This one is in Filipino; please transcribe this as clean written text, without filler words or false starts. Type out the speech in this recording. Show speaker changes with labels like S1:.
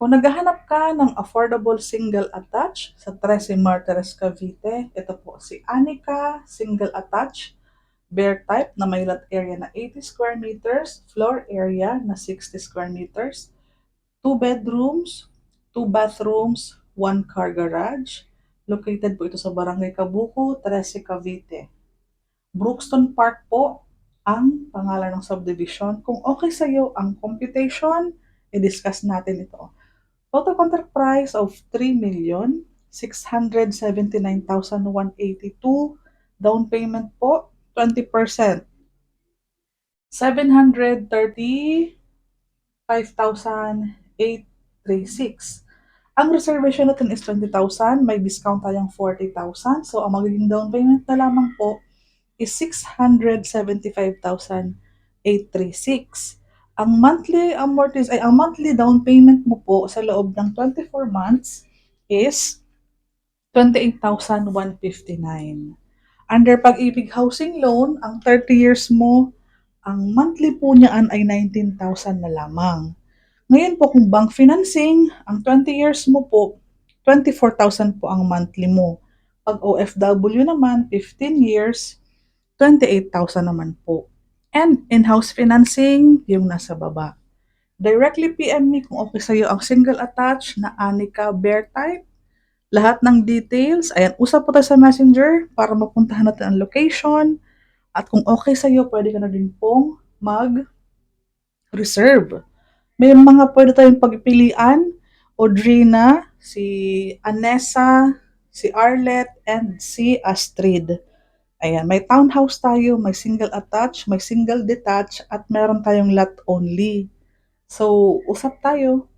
S1: Kung naghahanap ka ng affordable single attach sa Trece Martires, Cavite, ito po si Anika Single Attach, bare type na may lot area na 80 square meters, floor area na 60 square meters, 2 bedrooms, 2 bathrooms, 1 car garage. Located po ito sa Barangay Kabuko, Trece, Cavite. Brookston Park po ang pangalan ng subdivision. Kung okay sa iyo ang computation, i-discuss natin ito. Total contract price of 3,679,182. Down payment po, 20%. 735,836. Ang reservation natin is 20,000. May discount tayong 40,000. So, ang magiging down payment na lamang po is 675,836. Ang monthly down payment mo po sa loob ng 24 months is 28,159. Under Pag-ibig Housing Loan, ang 30 years mo, ang monthly po niyaan ay 19,000 na lamang. Ngayon po kung bank financing, ang 20 years mo po, 24,000 po ang monthly mo. Pag OFW naman, 15 years, 28,000 naman po. And in-house financing, yung nasa baba. Directly PM me kung okay sa'yo ang single attach na Anika Bear type. Lahat ng details, ayan, usap po tayo sa Messenger para mapuntahan natin ang location. At kung okay sa'yo, pwede ka na din pong mag-reserve. May mga pwede tayong pagpilian, Audrina, si Anessa, si Arlet, and si Astrid. Ayan, may townhouse tayo, may single attach, may single detach, at meron tayong lot only. So, usap tayo.